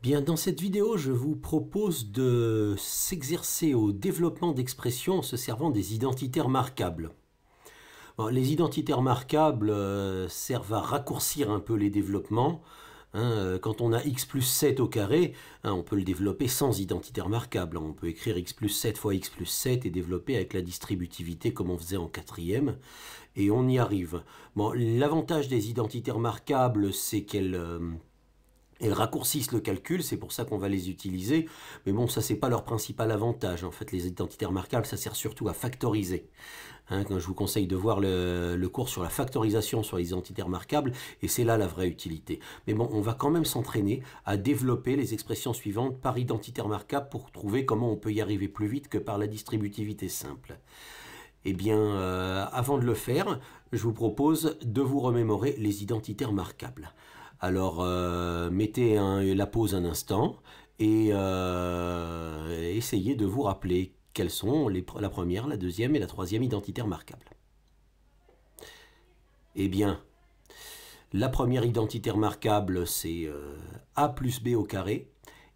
Bien, dans cette vidéo, je vous propose de s'exercer au développement d'expressions en se servant des identités remarquables. Bon, les identités remarquables servent à raccourcir un peu les développements. Quand on a x plus 7 au carré, on peut le développer sans identité remarquable. On peut écrire x plus 7 fois x plus 7 et développer avec la distributivité comme on faisait en quatrième. Et on y arrive. Bon, l'avantage des identités remarquables, c'est qu'elles raccourcissent le calcul, c'est pour ça qu'on va les utiliser. Mais bon, ça, c'est pas leur principal avantage. En fait, les identités remarquables, ça sert surtout à factoriser. Quand je vous conseille de voir le cours sur la factorisation sur les identités remarquables, et c'est là la vraie utilité. Mais bon, on va quand même s'entraîner à développer les expressions suivantes par identité remarquable pour trouver comment on peut y arriver plus vite que par la distributivité simple. Eh bien, avant de le faire, je vous propose de vous remémorer les identités remarquables. Alors, mettez la pause un instant et essayez de vous rappeler quelles sont la première, la deuxième et la troisième identité remarquable. Eh bien, la première identité remarquable, c'est a plus b au carré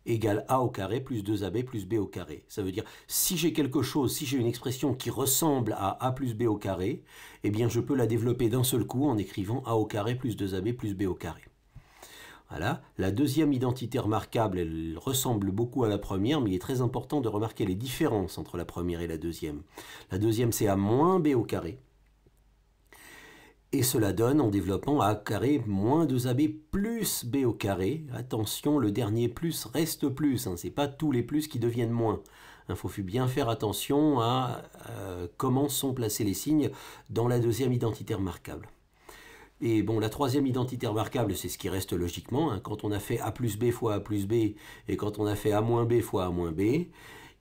égale a au carré plus 2ab plus b au carré. Ça veut dire, si j'ai quelque chose, si j'ai une expression qui ressemble à a plus b au carré, eh bien, je peux la développer d'un seul coup en écrivant a au carré plus 2ab plus b au carré. Voilà. La deuxième identité remarquable, elle ressemble beaucoup à la première, mais il est très important de remarquer les différences entre la première et la deuxième. La deuxième, c'est a moins b au carré. Et cela donne en développant a carré moins 2ab plus b au carré. Attention, le dernier plus reste plus. Ce n'est pas tous les plus qui deviennent moins. Il faut bien faire attention à comment sont placés les signes dans la deuxième identité remarquable. Et bon, la troisième identité remarquable, c'est ce qui reste logiquement. Quand on a fait a plus b fois a plus b, et quand on a fait a moins b fois a moins b,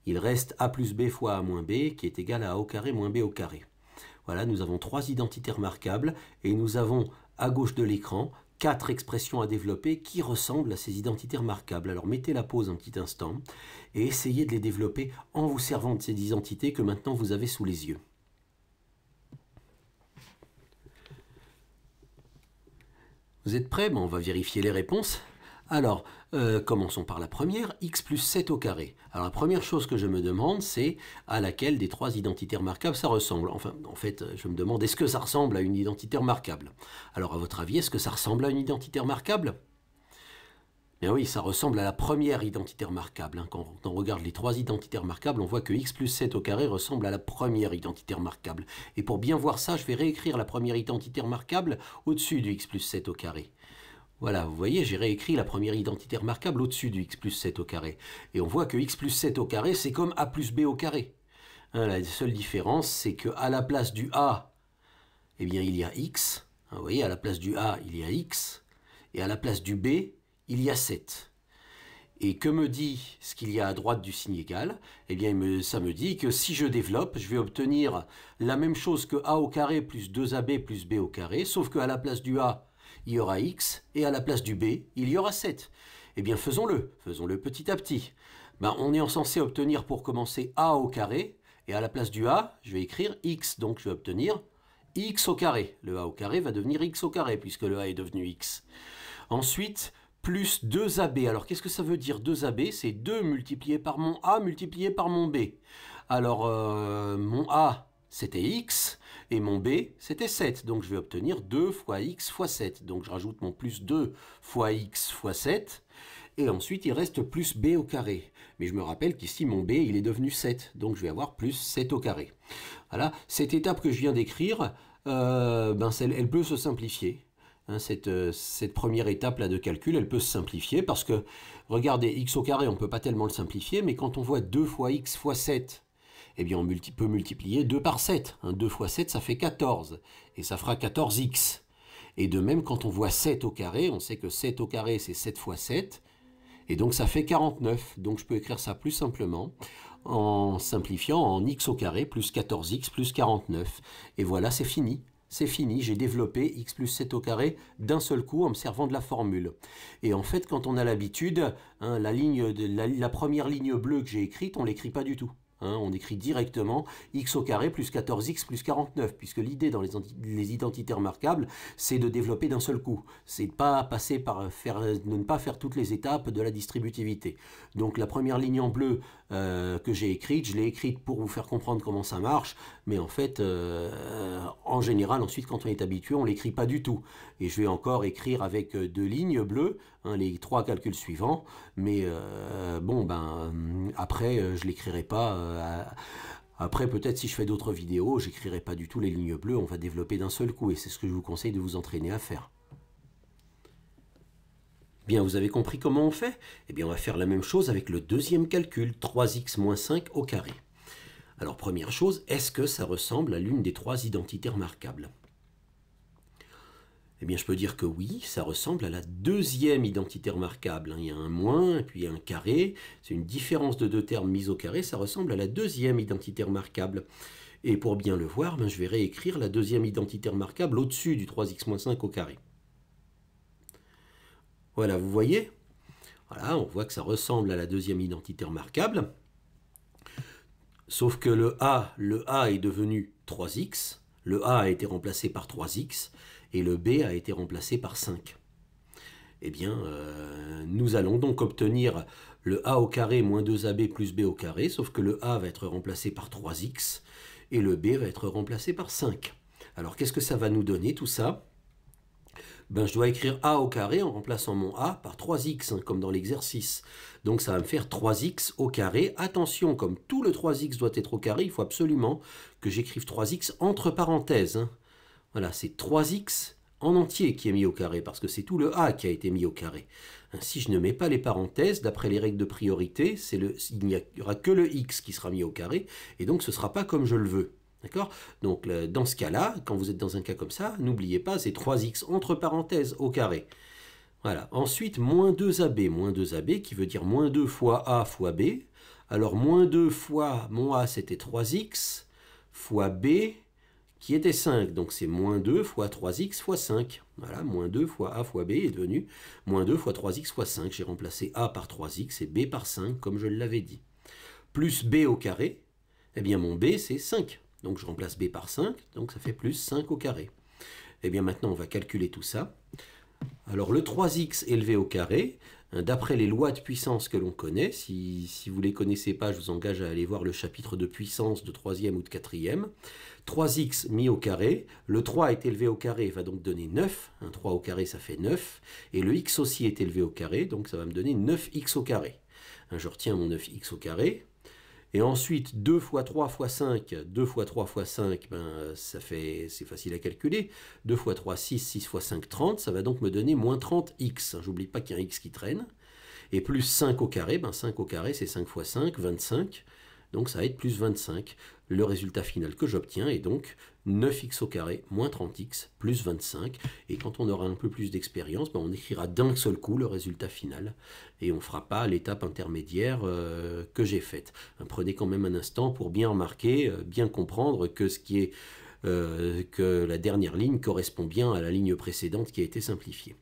il reste a plus b fois a moins b, qui est égal à a au carré moins b au carré. Voilà, nous avons trois identités remarquables, et nous avons, à gauche de l'écran, 4 expressions à développer qui ressemblent à ces identités remarquables. Alors mettez la pause un petit instant, et essayez de les développer en vous servant de ces identités que maintenant vous avez sous les yeux. Vous êtes prêts? Bon, on va vérifier les réponses. Alors, commençons par la première, x plus 7 au carré. Alors la première chose que je me demande, c'est à laquelle des trois identités remarquables ça ressemble. Enfin, en fait, je me demande, est-ce que ça ressemble à une identité remarquable? Alors, à votre avis, est-ce que ça ressemble à une identité remarquable? Bien oui, ça ressemble à la première identité remarquable. Quand on regarde les trois identités remarquables, on voit que x plus 7 au carré ressemble à la première identité remarquable. Et pour bien voir ça, je vais réécrire la première identité remarquable au-dessus du x plus 7 au carré. Voilà, vous voyez, j'ai réécrit la première identité remarquable au-dessus du x plus 7 au carré. Et on voit que x plus 7 au carré, c'est comme a plus b au carré. La seule différence, c'est qu'à la place du a, eh bien, il y a x. Vous voyez, à la place du a, il y a x. Et à la place du b, il y a 7. Et que me dit ce qu'il y a à droite du signe égal? Eh bien, ça me dit que si je développe, je vais obtenir la même chose que a au carré plus 2ab plus b au carré, sauf qu'à la place du a, il y aura x, et à la place du b, il y aura 7. Eh bien, faisons-le petit à petit. On est censé obtenir pour commencer a au carré, et à la place du a, je vais écrire x, donc je vais obtenir x au carré. Le a au carré va devenir x au carré, puisque le a est devenu x. Ensuite, plus 2ab. Alors, qu'est-ce que ça veut dire 2ab? C'est 2 multiplié par mon a multiplié par mon b. Alors, mon a, c'était x, et mon b, c'était 7. Donc, je vais obtenir 2 fois x fois 7. Donc, je rajoute mon plus 2 fois x fois 7. Et ensuite, il reste plus b au carré. Mais je me rappelle qu'ici, mon b, il est devenu 7. Donc, je vais avoir plus 7 au carré. Voilà. Cette étape que je viens d'écrire, elle peut se simplifier. Cette première étape là de calcul, elle peut se simplifier parce que, regardez, x au carré, on ne peut pas tellement le simplifier, mais quand on voit 2 fois x fois 7, eh bien on peut multiplier 2 par 7. 2 fois 7, ça fait 14, et ça fera 14x. Et de même, quand on voit 7 au carré, on sait que 7 au carré, c'est 7 fois 7, et donc ça fait 49. Donc je peux écrire ça plus simplement, en simplifiant en x au carré plus 14x plus 49. Et voilà, c'est fini. C'est fini, j'ai développé x plus 7 au carré d'un seul coup en me servant de la formule. Et en fait, quand on a l'habitude, la première ligne bleue que j'ai écrite, on ne l'écrit pas du tout. hein, on écrit directement x au carré plus 14x plus 49, puisque l'idée dans les identités remarquables, c'est de développer d'un seul coup. C'est de pas passer par de ne pas faire toutes les étapes de la distributivité. Donc la première ligne en bleu que j'ai écrite, je l'ai écrite pour vous faire comprendre comment ça marche, mais en fait, en général, ensuite, quand on est habitué, on ne l'écrit pas du tout. Et je vais encore écrire avec deux lignes bleues, hein, les trois calculs suivants, mais bon, ben, après, je ne l'écrirai pas. Après, peut-être si je fais d'autres vidéos, j'écrirai pas du tout les lignes bleues, on va développer d'un seul coup, et c'est ce que je vous conseille de vous entraîner à faire. Bien, vous avez compris comment on fait? Eh bien, on va faire la même chose avec le deuxième calcul, 3x moins 5 au carré. Alors, première chose, est-ce que ça ressemble à l'une des trois identités remarquables? Eh bien, je peux dire que oui, ça ressemble à la deuxième identité remarquable. Il y a un moins, et puis un carré. C'est une différence de deux termes mis au carré. Ça ressemble à la deuxième identité remarquable. Et pour bien le voir, je vais réécrire la deuxième identité remarquable au-dessus du 3x moins 5 au carré. Voilà, vous voyez? Voilà, on voit que ça ressemble à la deuxième identité remarquable. Sauf que le A est devenu 3x. Le A a été remplacé par 3x. Et le B a été remplacé par 5. Eh bien, nous allons donc obtenir le A au carré moins 2AB plus B au carré, sauf que le A va être remplacé par 3x, et le B va être remplacé par 5. Alors, qu'est-ce que ça va nous donner, tout ça? Ben, je dois écrire A au carré en remplaçant mon A par 3x, hein, comme dans l'exercice. Donc, ça va me faire 3x au carré. Attention, comme tout le 3x doit être au carré, il faut absolument que j'écrive 3x entre parenthèses, hein. Voilà, c'est 3x en entier qui est mis au carré, parce que c'est tout le A qui a été mis au carré. Si je ne mets pas les parenthèses, d'après les règles de priorité, il n'y aura que le x qui sera mis au carré, et donc ce ne sera pas comme je le veux. D'accord? Donc dans ce cas-là, quand vous êtes dans un cas comme ça, n'oubliez pas, c'est 3x entre parenthèses au carré. Voilà. Ensuite, moins 2AB. Moins 2AB qui veut dire moins 2 fois A fois B. Alors, moins 2 fois mon A, c'était 3x, fois B, qui était 5. Donc, c'est moins 2 fois 3x fois 5. Voilà, moins 2 fois A fois B est devenu moins 2 fois 3x fois 5. J'ai remplacé A par 3x et B par 5, comme je l'avais dit. Plus B au carré, eh bien, mon B, c'est 5. Donc, je remplace B par 5, donc ça fait plus 5 au carré. Eh bien, maintenant, on va calculer tout ça. Alors, le 3x élevé au carré, d'après les lois de puissance que l'on connaît, si vous ne les connaissez pas, je vous engage à aller voir le chapitre de puissance de 3e ou de 4e. 3x mis au carré, le 3 est élevé au carré, va donc donner 9. Un 3 au carré, ça fait 9. Et le x aussi est élevé au carré, donc ça va me donner 9x au carré. Je retiens mon 9x au carré. Et ensuite, 2 fois 3 fois 5, 2 fois 3 fois 5, c'est facile à calculer. 2 fois 3, 6, 6 fois 5, 30, ça va donc me donner moins 30x. J'oublie pas qu'il y a un x qui traîne. Et plus 5 au carré, 5 au carré, c'est 5 fois 5, 25. Donc ça va être plus 25. Le résultat final que j'obtiens est donc 9x au carré moins 30x plus 25. Et quand on aura un peu plus d'expérience, on écrira d'un seul coup le résultat final. Et on ne fera pas l'étape intermédiaire que j'ai faite. Prenez quand même un instant pour bien remarquer, bien comprendre que que la dernière ligne correspond bien à la ligne précédente qui a été simplifiée.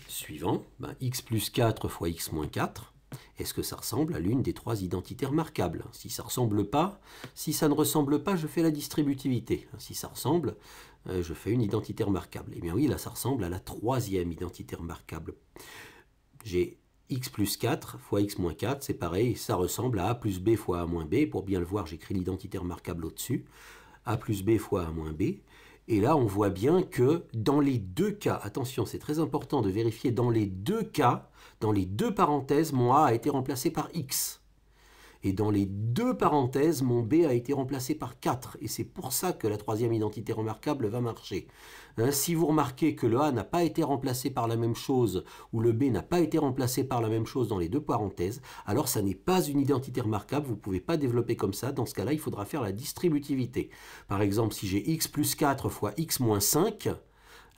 Suivant, x plus 4 fois x moins 4. Est-ce que ça ressemble à l'une des trois identités remarquables? Si ça ne ressemble pas, je fais la distributivité. Si ça ressemble, je fais une identité remarquable. Eh bien oui, là, ça ressemble à la troisième identité remarquable. J'ai x plus 4 fois x moins 4, c'est pareil, ça ressemble à a plus b fois a moins b. Pour bien le voir, j'écris l'identité remarquable au-dessus. A plus b fois a moins b. Et là, on voit bien que dans les deux cas, attention, c'est très important de vérifier, dans les deux cas, dans les deux parenthèses, mon A a été remplacé par X. Et dans les deux parenthèses, mon B a été remplacé par 4. Et c'est pour ça que la troisième identité remarquable va marcher. Si vous remarquez que le A n'a pas été remplacé par la même chose, ou le B n'a pas été remplacé par la même chose dans les deux parenthèses, alors ça n'est pas une identité remarquable, vous ne pouvez pas développer comme ça. Dans ce cas-là, il faudra faire la distributivité. Par exemple, si j'ai x plus 4 fois x moins 5,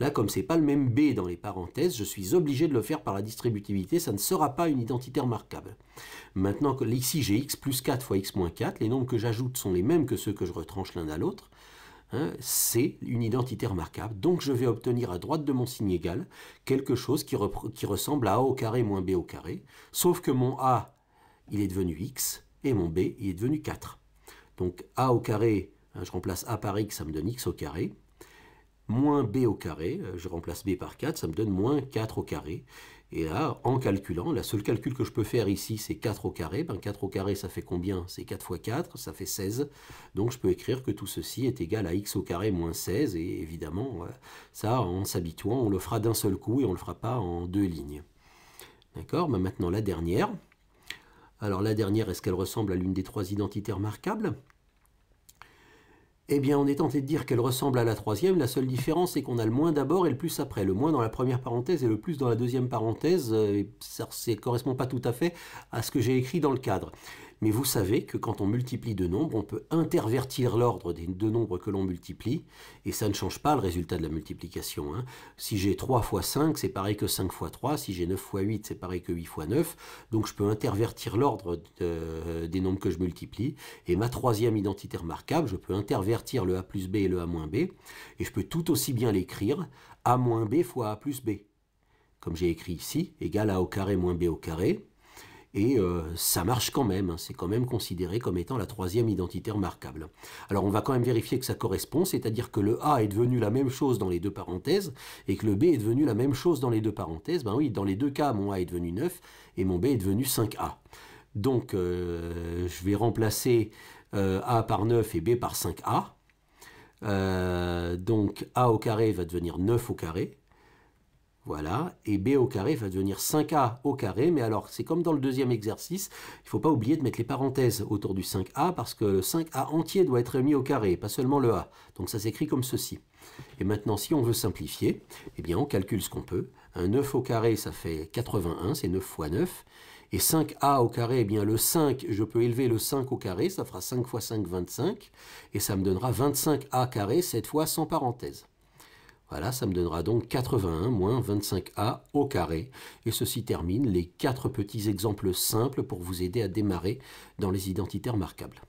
là, comme ce n'est pas le même B dans les parenthèses, je suis obligé de le faire par la distributivité, ça ne sera pas une identité remarquable. Maintenant, ici, j'ai x plus 4 fois x moins 4, les nombres que j'ajoute sont les mêmes que ceux que je retranche l'un à l'autre. C'est une identité remarquable, donc je vais obtenir à droite de mon signe égal quelque chose qui ressemble à a au carré moins b au carré, sauf que mon a, il est devenu x, et mon b il est devenu 4. Donc a au carré, je remplace a par x, ça me donne x au carré, moins b au carré, je remplace b par 4, ça me donne moins 4 au carré. Et là, en calculant, la seule calcul que je peux faire ici, c'est 4 au carré. Ben, 4 au carré, ça fait combien? C'est 4 fois 4, ça fait 16. Donc je peux écrire que tout ceci est égal à x au carré moins 16. Et évidemment, ça, en s'habituant, on le fera d'un seul coup et on ne le fera pas en 2 lignes. D'accord? Ben, maintenant, la dernière. Alors la dernière, est-ce qu'elle ressemble à l'une des 3 identités remarquables? Eh bien, on est tenté de dire qu'elle ressemble à la troisième. La seule différence, c'est qu'on a le moins d'abord et le plus après. Le moins dans la première parenthèse et le plus dans la deuxième parenthèse. Ça ne correspond pas tout à fait à ce que j'ai écrit dans le cadre. Mais vous savez que quand on multiplie deux nombres, on peut intervertir l'ordre des deux nombres que l'on multiplie, et ça ne change pas le résultat de la multiplication. Si j'ai 3 fois 5, c'est pareil que 5 fois 3. Si j'ai 9 fois 8, c'est pareil que 8 fois 9. Donc je peux intervertir l'ordre des nombres que je multiplie. Et ma troisième identité remarquable, je peux intervertir le a plus b et le a moins b, et je peux tout aussi bien l'écrire a moins b fois a plus b. Comme j'ai écrit ici, égal a au carré moins b au carré. Et ça marche quand même, c'est quand même considéré comme étant la troisième identité remarquable. Alors on va quand même vérifier que ça correspond, c'est-à-dire que le a est devenu la même chose dans les deux parenthèses, et que le b est devenu la même chose dans les deux parenthèses. Ben oui, dans les deux cas, mon a est devenu 9, et mon b est devenu 5a. Donc je vais remplacer a par 9 et b par 5a. Donc a au carré va devenir 9 au carré. Voilà, et b au carré va devenir 5a au carré, mais alors c'est comme dans le deuxième exercice, il ne faut pas oublier de mettre les parenthèses autour du 5a, parce que le 5a entier doit être mis au carré, pas seulement le a. Donc ça s'écrit comme ceci. Et maintenant, si on veut simplifier, eh bien on calcule ce qu'on peut. Un 9 au carré, ça fait 81, c'est 9 fois 9. Et 5a au carré, eh bien le 5, je peux élever le 5 au carré, ça fera 5 fois 5, 25. Et ça me donnera 25a carré, cette fois sans parenthèse. Voilà, ça me donnera donc 81 moins 25a au carré. Et ceci termine les 4 petits exemples simples pour vous aider à démarrer dans les identités remarquables.